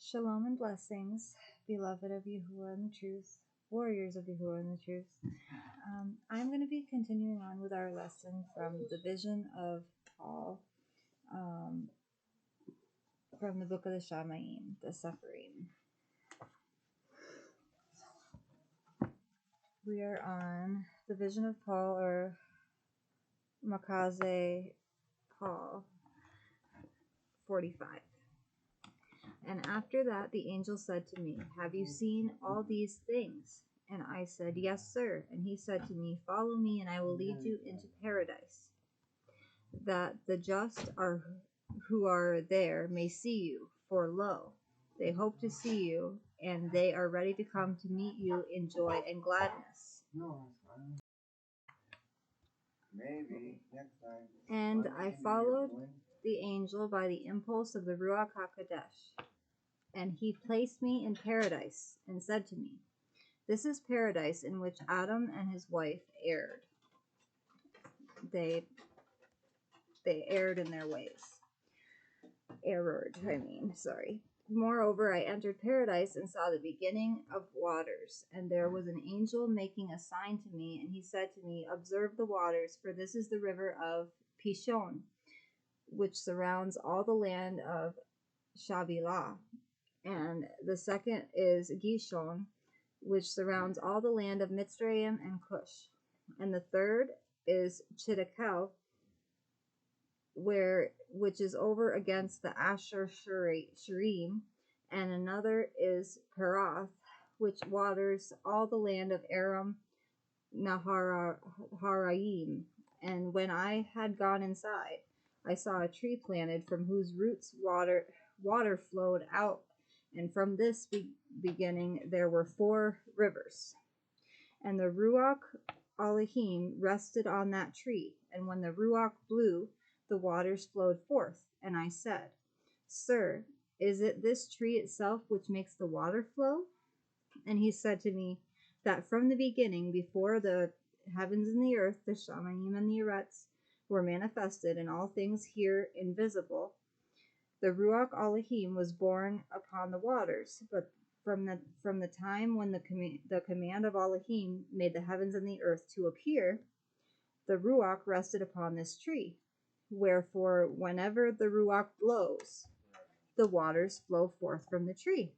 Shalom and blessings, beloved of Yahuwah and the truth, warriors of Yahuwah and the truth. I'm going to be continuing on with our lesson from the vision of Paul from the book of the Shaymayim, the CEPHERIYM. We are on the vision of Paul, or Makaze Paul 45. And after that, the angel said to me, "Have you seen all these things?" And I said, "Yes, sir." And he said to me, "Follow me, and I will lead you into paradise, that the just who are there may see you. For lo, they hope to see you, and they are ready to come to meet you in joy and gladness." And I followed the angel by the impulse of the Ruach HaKodesh. And he placed me in paradise and said to me, "This is paradise in which Adam and his wife erred." They erred in their ways. Moreover, I entered paradise and saw the beginning of waters, and there was an angel making a sign to me, and he said to me, "Observe the waters, for this is the river of Pishon, which surrounds all the land of Shabilah. And the second is Gishon, which surrounds all the land of Mitzrayim and Cush. And the third is Chiddekel, which is over against the Asher Sharim. And another is Perath, which waters all the land of Aram Naharaim. And when I had gone inside, I saw a tree planted from whose roots water flowed out. And from this beginning there were 4 rivers. And the Ruach Elohim rested on that tree. And when the Ruach blew, the waters flowed forth. And I said, "Sir, is it this tree itself which makes the water flow?" And he said to me, "That from the beginning, before the heavens and the earth, the Shaymayim and the Eretz were manifested, and all things here invisible, the Ruach Elohim was borne upon the waters. But from the time when the command of Elohim made the heavens and the earth to appear, the Ruach rested upon this tree. Wherefore, whenever the Ruach blows, the waters flow forth from the tree."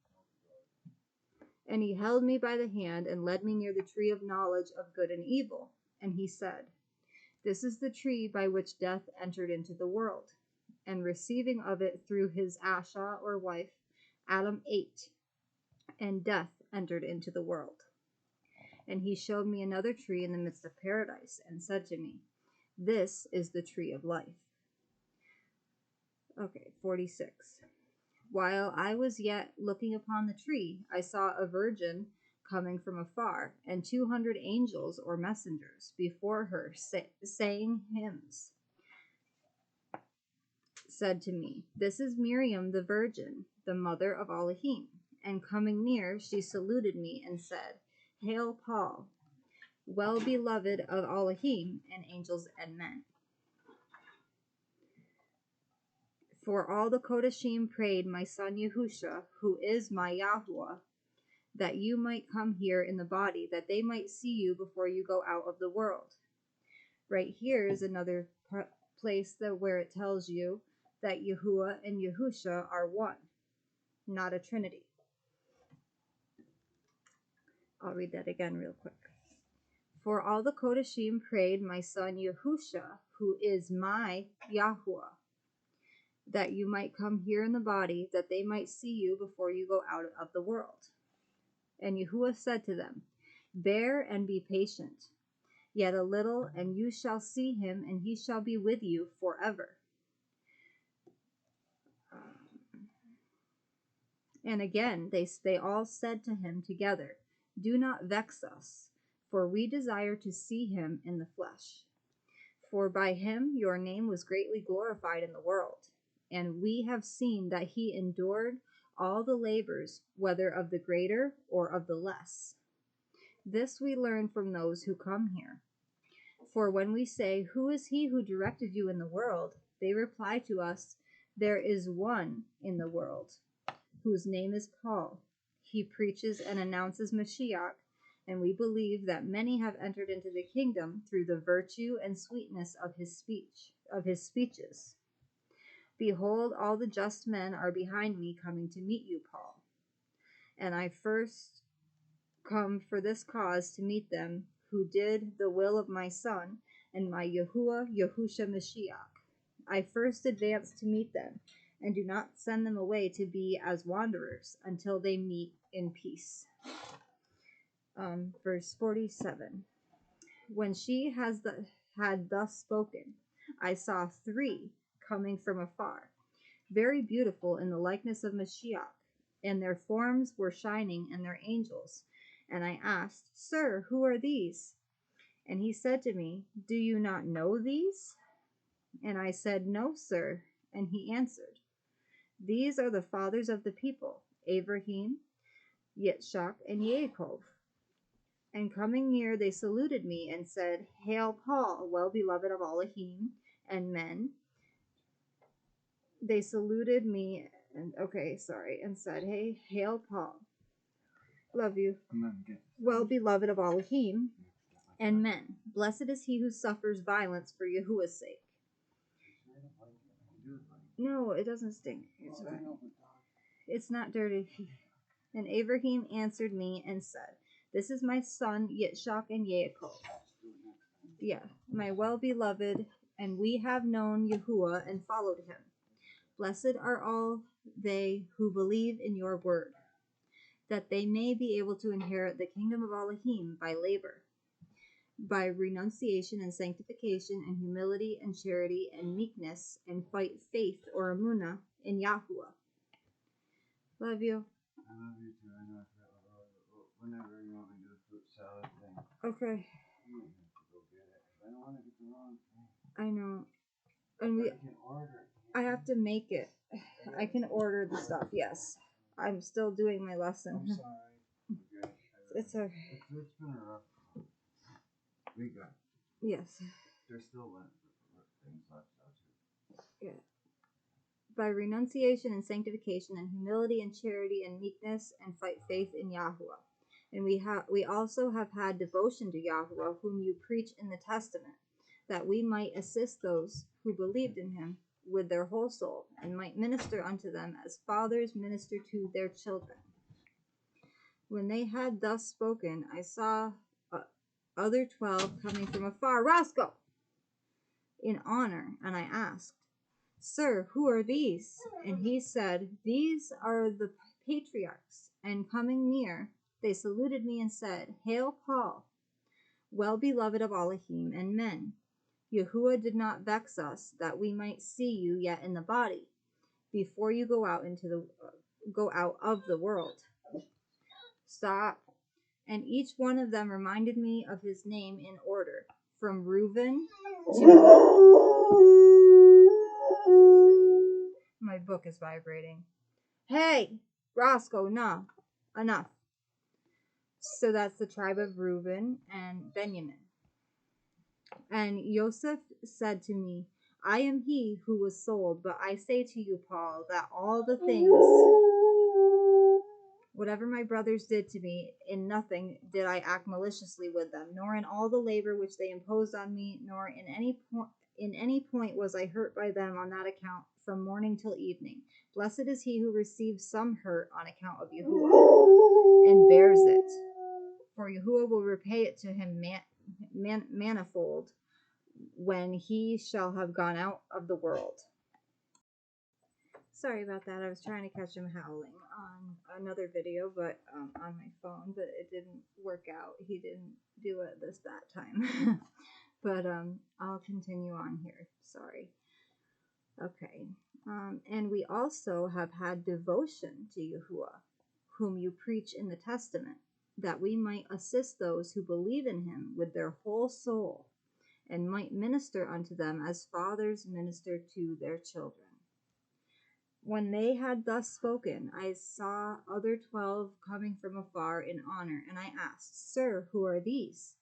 And he held me by the hand and led me near the tree of knowledge of good and evil. And he said, "This is the tree by which death entered into the world. And receiving of it through his Asha, or wife, Adam ate, and death entered into the world." And he showed me another tree in the midst of paradise, and said to me, "This is the tree of life." 46. While I was yet looking upon the tree, I saw a virgin coming from afar, and 200 angels or messengers before her, saying hymns, said to me, "This is Miriam the virgin, the mother of Elohim." And coming near, she saluted me and said, "Hail, Paul, well beloved of Elohim and angels and men." For all the Kodashim prayed my son Yahusha, who is my Yahuwah, that you might come here in the body, that they might see you before you go out of the world. Right here is another place where it tells you that Yahuwah and Yahusha are one, not a trinity. I'll read that again real quick. For all the Kodashim prayed my son Yahusha, who is my Yahuwah, that you might come here in the body, that they might see you before you go out of the world. And Yahuwah said to them, "Bear and be patient, yet a little, and you shall see him, and he shall be with you forever." And again they all said to him together, "Do not vex us, for we desire to see him in the flesh. For by him your name was greatly glorified in the world, and we have seen that he endured all the labors, whether of the greater or of the less. This we learn from those who come here. For when we say, 'Who is he who directed you in the world?' they reply to us, 'There is one in the world, whose name is Paul. He preaches and announces Mashiak, and we believe that many have entered into the kingdom through the virtue and sweetness of his speeches. Behold, all the just men are behind me, coming to meet you, Paul. And I first come for this cause to meet them who did the will of my Son and my Yahusha Mashiach. I first advance to meet them, and do not send them away to be as wanderers until they meet in peace. Verse 47. When she had thus spoken, I saw 3 coming from afar, very beautiful in the likeness of Mashiach, and their forms were shining, and their angels. And I asked, Sir, who are these? And he said to me, Do you not know these? And I said, No, sir. And he answered, These are the fathers of the people, Abraham, Yitzchak, and Yaakov. And coming near, they saluted me and said, Hail, Paul, well beloved of Elohim and men. They saluted me and said, Hey, hail, Paul. Love you. Well beloved of Elohim and men. Blessed is he who suffers violence for Yahuwah's sake. No, it doesn't stink. It's not dirty. And Abraham answered me and said, This is my son Yitzchak and Yaakov. Yeah, my well-beloved, and we have known Yahuwah and followed him. Blessed are all they who believe in your word, that they may be able to inherit the kingdom of Elohim by labor, by renunciation and sanctification and humility and charity and meekness and fight faith or emunah in Yahuwah. Love you. I love you too. I know whenever you want me to do a fruit salad thing. Okay. You might have to go get it. I don't want to get the wrong thing. I know. And I can order it. I have to make it. I can order the stuff, yes. I'm still doing my lesson. I'm sorry. Okay. It's okay. It's been a rough. We got. Yes. There's still things left out too. Yeah. By renunciation and sanctification and humility and charity and meekness and fight faith in Yahuwah. And we also have had devotion to Yahuwah, whom you preach in the Testament, that we might assist those who believed in him with their whole soul, and might minister unto them as fathers minister to their children. When they had thus spoken, I saw other 12 coming from afar, Roscoe, in honor, and I asked, Sir, who are these? And he said, These are the patriarchs. And coming near, they saluted me and said, Hail, Paul, well beloved of Elohim and men. Yahuwah did not vex us, that we might see you yet in the body, before you go out of the world. Stop. And each one of them reminded me of his name in order, from Reuben to... My book is vibrating. Hey, Roscoe, no, enough. So that's the tribe of Reuben and Benjamin. And Joseph said to me, I am he who was sold, but I say to you, Paul, that all the things, whatever my brothers did to me, in nothing did I act maliciously with them, nor in all the labor which they imposed on me, nor in any point was I hurt by them on that account, from morning till evening. Blessed is he who receives some hurt on account of Yahuwah, and bears it. For Yahuwah will repay it to him manifold, when he shall have gone out of the world. Sorry about that. I was trying to catch him howling on another video, but on my phone, but it didn't work out. He didn't do it that time. But I'll continue on here. Sorry. Okay. And we also have had devotion to Yahuwah, whom you preach in the Testament, that we might assist those who believe in him with their whole soul, and might minister unto them as fathers minister to their children. When they had thus spoken, I saw other 12 coming from afar in honor, and I asked, Sir, who are these?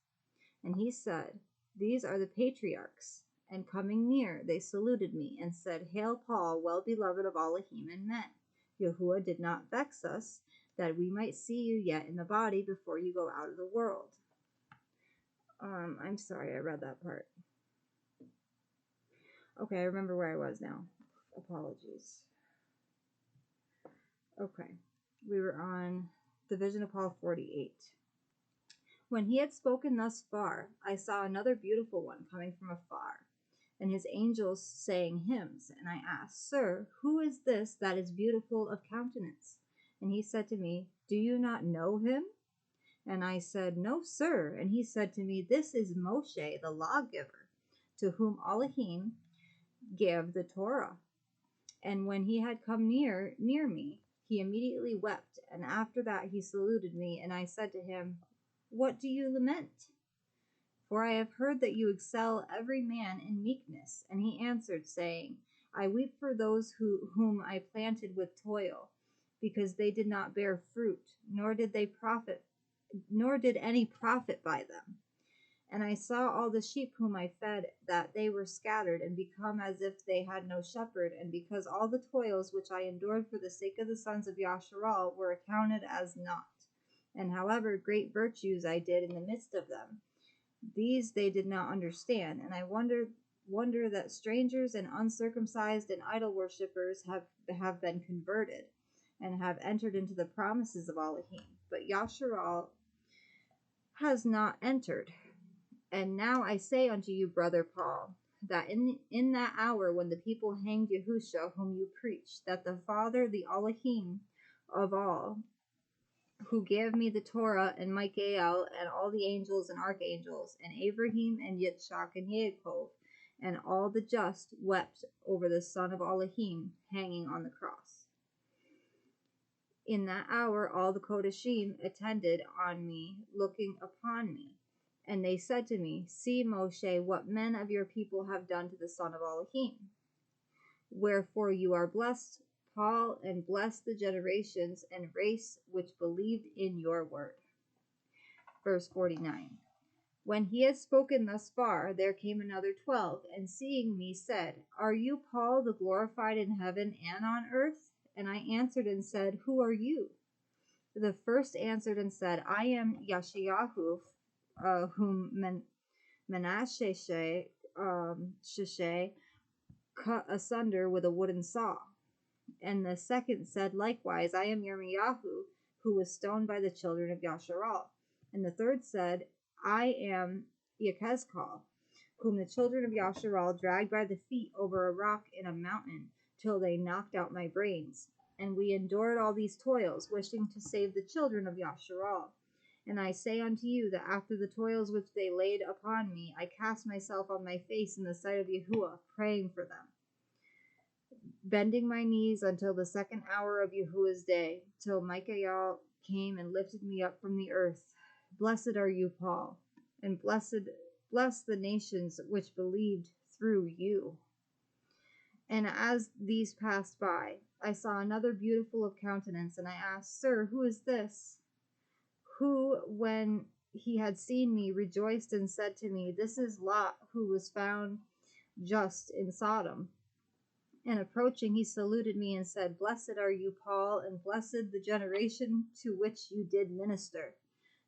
And he said, These are the patriarchs. And coming near, they saluted me, and said, Hail, Paul, well beloved of Elohim and men. Yahuwah did not vex us, that we might see you yet in the body before you go out of the world. I'm sorry, I read that part. Okay, I remember where I was now. Apologies. Okay, we were on the vision of Paul 48. When he had spoken thus far, I saw another beautiful one coming from afar, and his angels sang hymns. And I asked, Sir, who is this that is beautiful of countenance? And he said to me, Do you not know him? And I said, No, sir. And he said to me, This is Moshe, the lawgiver, to whom Elohim gave the Torah. And when he had come near me, he immediately wept. And after that he saluted me, and I said to him, What do you lament? For I have heard that you excel every man in meekness. And he answered, saying, I weep for those whom I planted with toil, because they did not bear fruit, nor did any profit by them. And I saw all the sheep whom I fed, that they were scattered, and become as if they had no shepherd, and because all the toils which I endured for the sake of the sons of Yasharal were accounted as naught. And however great virtues I did in the midst of them, these they did not understand. And I wonder that strangers and uncircumcised and idol worshippers have been converted, and have entered into the promises of Elohim. But Yasharal has not entered. And now I say unto you, brother Paul, that in that hour when the people hanged Yahusha, whom you preached, that the Father, the Elohim of all, who gave me the Torah, and Michael, and all the angels and archangels, and Abraham, and Yitzchak, and Yaakov, and all the just wept over the son of Elohim hanging on the cross. In that hour all the Kodashim attended on me, looking upon me. And they said to me, See, Moshe, what men of your people have done to the son of Elohim. Wherefore you are blessed, Paul, and blessed the generations and race which believed in your word. Verse 49. When he had spoken thus far, there came another 12, and seeing me said, Are you Paul, the glorified in heaven and on earth? And I answered and said, Who are you? The first answered and said, I am Yashayahu, whom Menashe cut asunder with a wooden saw. And the second said, Likewise, I am Yirmiyahu, who was stoned by the children of Yasharal. And the third said, I am Yechezkel, whom the children of Yasharal dragged by the feet over a rock in a mountain, till they knocked out my brains. And we endured all these toils, wishing to save the children of Yasharal. And I say unto you that after the toils which they laid upon me, I cast myself on my face in the sight of Yahuwah, praying for them, bending my knees until the second hour of Yahuwah's day, till Michael came and lifted me up from the earth. Blessed are you, Paul, and bless the nations which believed through you. And as these passed by, I saw another beautiful of countenance, and I asked, Sir, who is this? Who, when he had seen me, rejoiced and said to me, This is Lot, who was found just in Sodom. And approaching, he saluted me and said, Blessed are you, Paul, and blessed the generation to which you did minister.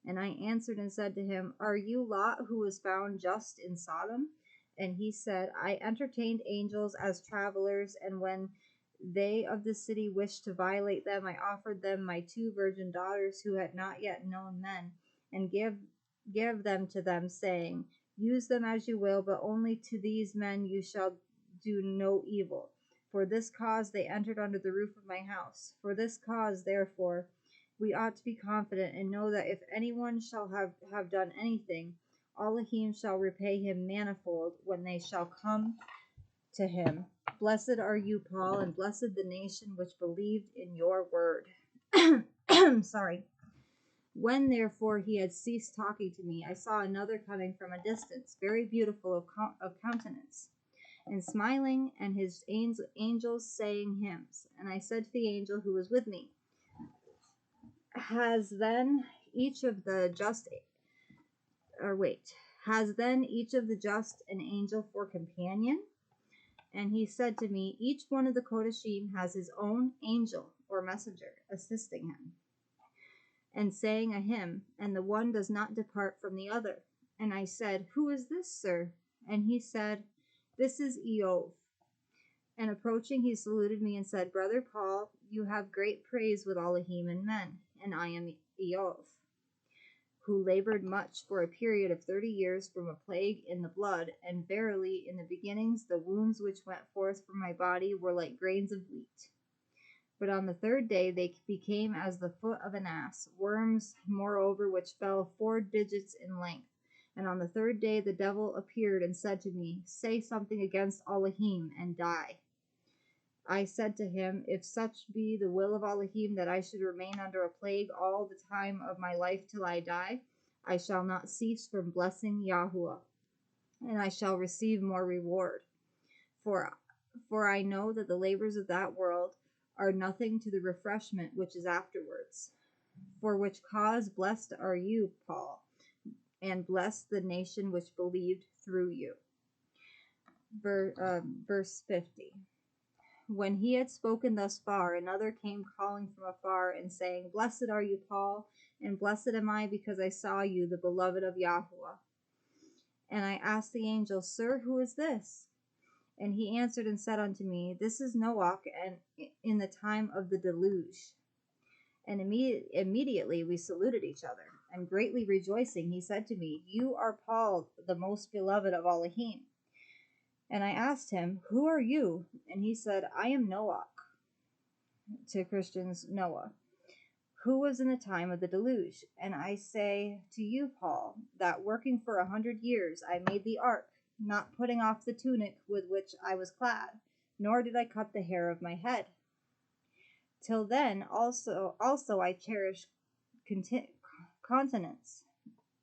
And I answered and said to him, Are you Lot, who was found just in Sodom? And he said, I entertained angels as travelers, and when they of the city wished to violate them, I offered them my 2 virgin daughters who had not yet known men, and give them to them, saying, Use them as you will, but only to these men you shall do no evil. For this cause they entered under the roof of my house. For this cause, therefore, we ought to be confident and know that if anyone shall have done anything, Elohim shall repay him manifold when they shall come to him. Blessed are you, Paul, and blessed the nation which believed in your word. Sorry. When therefore he had ceased talking to me, I saw another coming from a distance, very beautiful of countenance, and smiling, and his angels saying hymns. And I said to the angel who was with me, Has then each of the just an angel for companion? And he said to me, Each one of the Kodashim has his own angel, or messenger, assisting him, and saying a hymn, and the one does not depart from the other. And I said, Who is this, sir? And he said, This is Eov. And approaching, he saluted me and said, Brother Paul, you have great praise with Elohim and men, and I am Eov, who labored much for a period of 30 years from a plague in the blood, and verily in the beginnings the wounds which went forth from my body were like grains of wheat. But on the third day they became as the foot of an ass, worms moreover which fell 4 digits in length. And on the third day the devil appeared and said to me, Say something against Elohim and die. I said to him, If such be the will of Elohim that I should remain under a plague all the time of my life till I die, I shall not cease from blessing Yahuwah, and I shall receive more reward. For I know that the labors of that world are nothing to the refreshment which is afterwards. For which cause blessed are you, Paul, and blessed the nation which believed through you. Verse 50. When he had spoken thus far, another came calling from afar and saying, Blessed are you, Paul, and blessed am I because I saw you, the beloved of Yahuwah. And I asked the angel, Sir, who is this? And he answered and said unto me, This is Noach, and in the time of the deluge. And immediately we saluted each other, and greatly rejoicing, he said to me, You are Paul, the most beloved of Elohim. And I asked him, Who are you? And he said, I am Noach, to Christians, Noah, who was in the time of the deluge. And I say to you, Paul, that working for 100 years I made the ark, not putting off the tunic with which I was clad, nor did I cut the hair of my head. Till then also I cherished continence,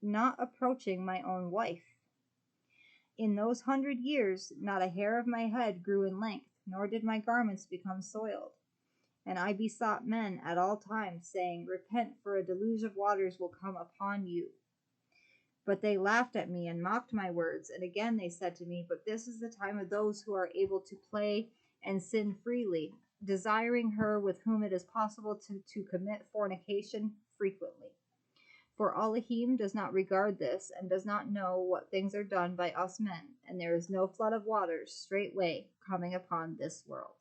not approaching my own wife. In those 100 years not a hair of my head grew in length, nor did my garments become soiled. And I besought men at all times, saying, Repent, for a deluge of waters will come upon you. But they laughed at me and mocked my words. And again they said to me, But this is the time of those who are able to play and sin freely, desiring her with whom it is possible to commit fornication frequently. For Elohim does not regard this, and does not know what things are done by us men, and there is no flood of waters straightway coming upon this world.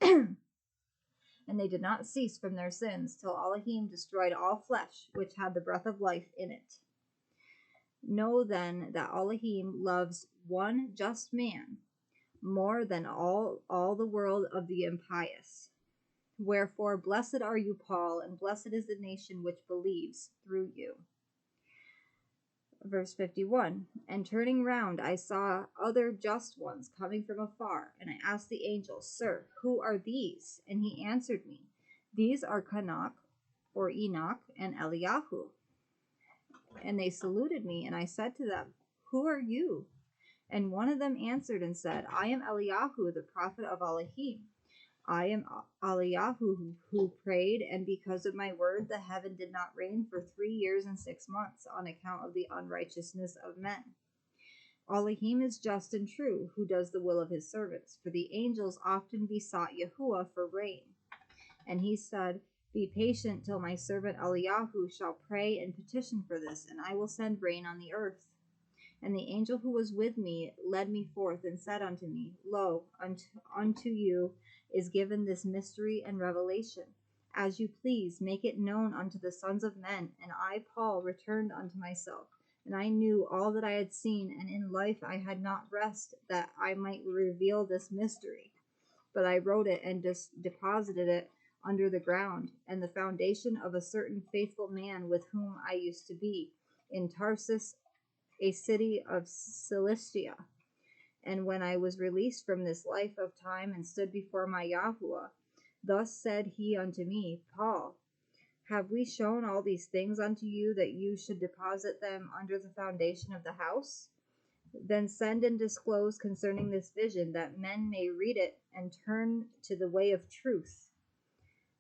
And they did not cease from their sins, till Elohim destroyed all flesh which had the breath of life in it. Know then that Elohim loves one just man more than all the world of the impious. Wherefore, blessed are you, Paul, and blessed is the nation which believes through you. Verse 51. And turning round, I saw other just ones coming from afar, and I asked the angel, Sir, who are these? And he answered me, These are Enoch, and Eliyahu. And they saluted me, and I said to them, Who are you? And one of them answered and said, I am Eliyahu, the prophet of Elohim. I am Eliyahu who prayed, and because of my word the heaven did not rain for 3 years and 6 months on account of the unrighteousness of men. Elohim is just and true, who does the will of his servants. For the angels often besought Yahuwah for rain. And he said, Be patient till my servant Eliyahu shall pray and petition for this, and I will send rain on the earth. And the angel who was with me led me forth and said unto me, Lo, unto you is given this mystery and revelation. As you please, make it known unto the sons of men. And I, Paul, returned unto myself. And I knew all that I had seen, and in life I had not rest, that I might reveal this mystery. But I wrote it and deposited it under the ground, and the foundation of a certain faithful man with whom I used to be, in Tarsus, a city of Cilicia. And when I was released from this life of time and stood before my Yahuwah, thus said he unto me, Paul, have we shown all these things unto you, that you should deposit them under the foundation of the house? Then send and disclose concerning this vision, that men may read it and turn to the way of truth,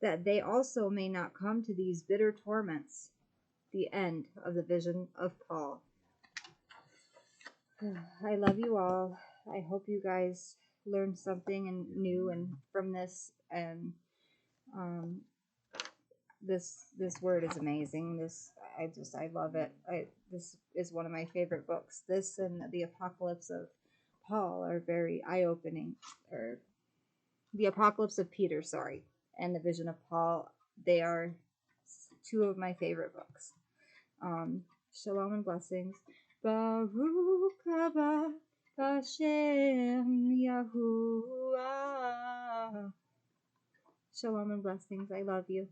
that they also may not come to these bitter torments. The end of the vision of Paul. I love you all. I hope you guys learned something new and from this, and Um, this word is amazing. I love it. This is one of my favorite books. This and the Apocalypse of Paul are very eye-opening. Or the Apocalypse of Peter, sorry, and the Vision of Paul. They are two of my favorite books. Shalom and blessings. Baruch haba Hashem Yahuwah. Shalom and blessings. I love you.